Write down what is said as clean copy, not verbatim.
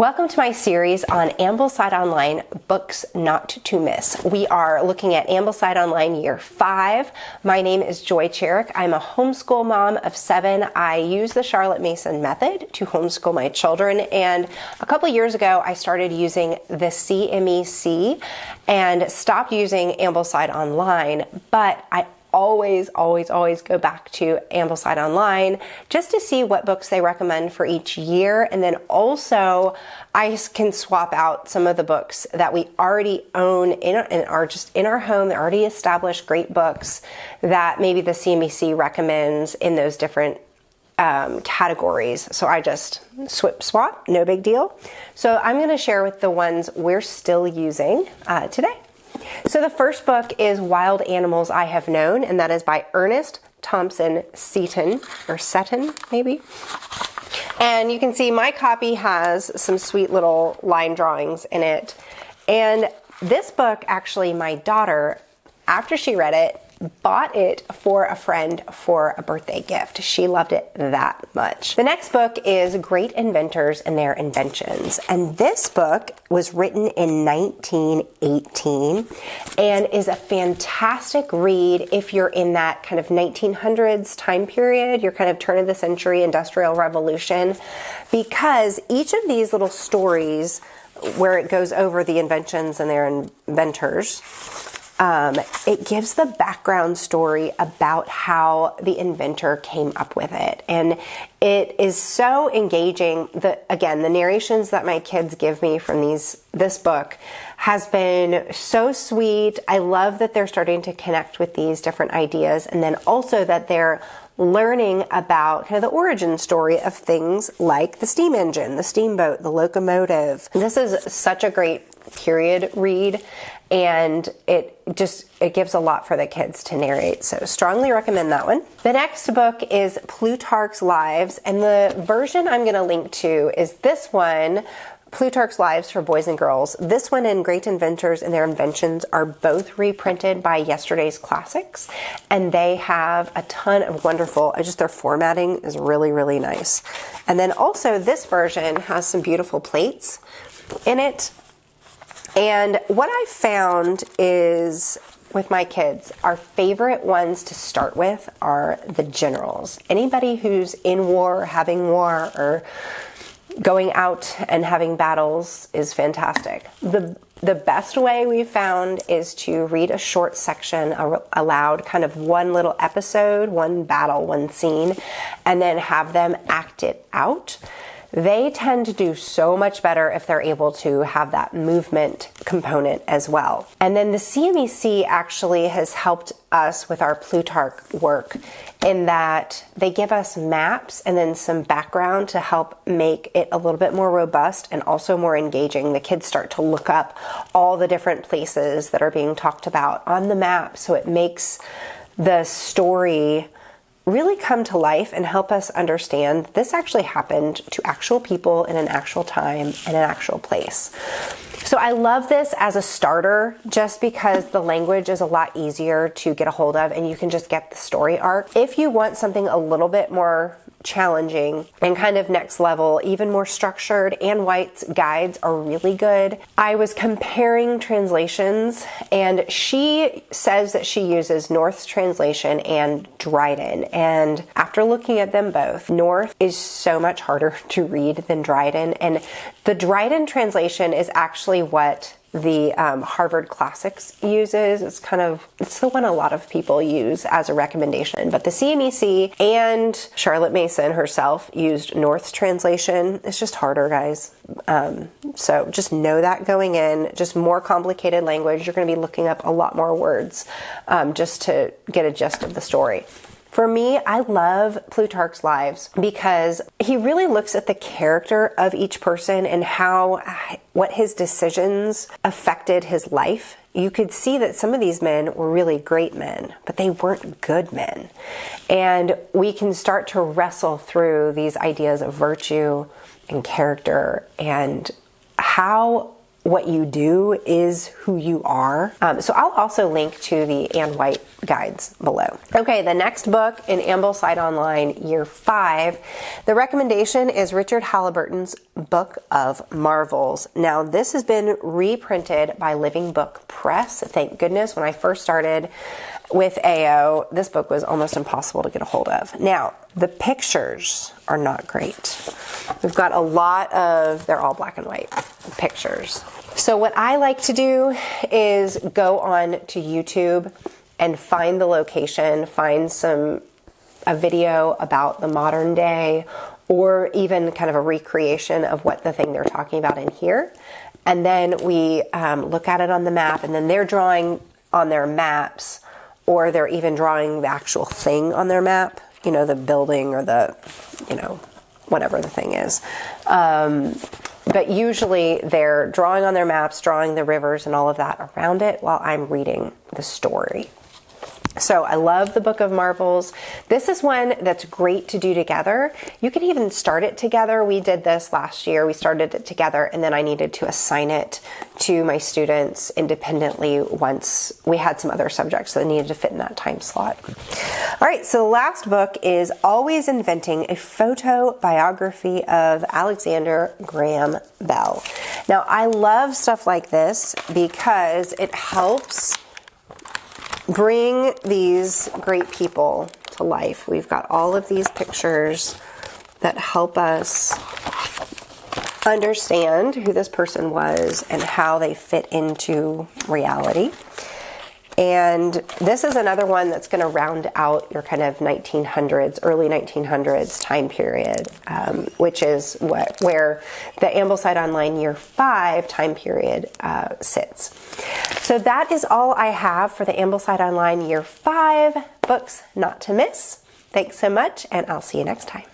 Welcome to my series on Ambleside Online Books Not to Miss. We are looking at Ambleside Online Year 5. My name is Joy Cherick. I'm a homeschool mom of 7. I use the Charlotte Mason method to homeschool my children, and a couple years ago I started using the CMEC and stopped using Ambleside Online, but I always go back to Ambleside Online just to see what books they recommend for each year. And then also I can swap out some of the books that we already own and are just in our home. They're already established great books that maybe the CMEC recommends in those different categories. So I just swap, no big deal. So I'm going to share with the ones we're still using today. So the first book is Wild Animals I Have Known, and that is by Ernest Thompson Seton, or Seton maybe. And you can see my copy has some sweet little line drawings in it. And this book, actually, my daughter, after she read it, bought it for a friend for a birthday gift. She loved it that much. The next book is Great Inventors and Their Inventions. And this book was written in 1918 and is a fantastic read if you're in that kind of 1900s time period, your kind of turn of the century Industrial Revolution, because each of these little stories where it goes over the inventions and their inventors, it gives the background story about how the inventor came up with it. And it is so engaging. Again, the narrations that my kids give me from this book has been so sweet. I love that they're starting to connect with these different ideas, and then also that they're learning about kind of the origin story of things like the steam engine, the steamboat, the locomotive. This is such a great period read, and it gives a lot for the kids to narrate. So strongly recommend that one. The next book is Plutarch's Lives, and the version I'm going to link to is this one, Plutarch's Lives for Boys and Girls. This one and Great Inventors and Their Inventions are both reprinted by Yesterday's Classics, and they have a ton of wonderful, their formatting is really, really nice. And then also this version has some beautiful plates in it. And what I found is, with my kids, our favorite ones to start with are the generals. Anybody who's in war, having war, or going out and having battles is fantastic. The best way we've found is to read a short section aloud, kind of one little episode, one battle, one scene, and then have them act it out. They tend to do so much better if they're able to have that movement component as well. And then the CMEC actually has helped us with our Plutarch work in that they give us maps and then some background to help make it a little bit more robust and also more engaging. The kids start to look up all the different places that are being talked about on the map, so it makes the story really come to life and help us understand this actually happened to actual people in an actual time and an actual place. So I love this as a starter just because the language is a lot easier to get a hold of and you can just get the story arc. If you want something a little bit more challenging and kind of next level, even more structured, Anne White's guides are really good. I was comparing translations, and she says that she uses North's translation and Dryden, and after looking at them both, North is so much harder to read than Dryden, and the Dryden translation is actually what the Harvard Classics uses. It's the one a lot of people use as a recommendation, but the CMEC and Charlotte Mason herself used North's translation. It's just harder, guys. So just know that going in, just more complicated language. You're going to be looking up a lot more words just to get a gist of the story. For me, I love Plutarch's Lives because he really looks at the character of each person and what his decisions affected his life. You could see that some of these men were really great men, but they weren't good men. And we can start to wrestle through these ideas of virtue and character and how what you do is who you are. So I'll also link to the Ann White guides below. Okay, the next book in Ambleside Online Year 5, the recommendation is Richard Halliburton's Book of Marvels. Now, this has been reprinted by Living Book Press. Thank goodness. When I first started with AO, this book was almost impossible to get a hold of. Now, the pictures are not great. We've got a lot of, they're all black and white pictures. So what I like to do is go on to YouTube and find the location, find a video about the modern day, or even kind of a recreation of what the thing they're talking about in here. And then we look at it on the map, and then they're drawing on their maps, or they're even drawing the actual thing on their map, you know, the building or the, you know, whatever the thing is. But usually they're drawing on their maps, drawing the rivers and all of that around it while I'm reading the story. So I love the Book of Marvels. This is one that's great to do together. You can even start it together. We did this last year. We started it together, and then I needed to assign it to my students independently once we had some other subjects that needed to fit in that time slot. All right, so the last book is Always Inventing, a Photo Biography of Alexander Graham Bell. Now, I love stuff like this because it helps bring these great people to life. We've got all of these pictures that help us understand who this person was and how they fit into reality. And this is another one that's going to round out your kind of 1900s, early 1900s time period, which is where the Ambleside Online Year 5 time period sits. So that is all I have for the Ambleside Online Year 5 books not to miss. Thanks so much, and I'll see you next time.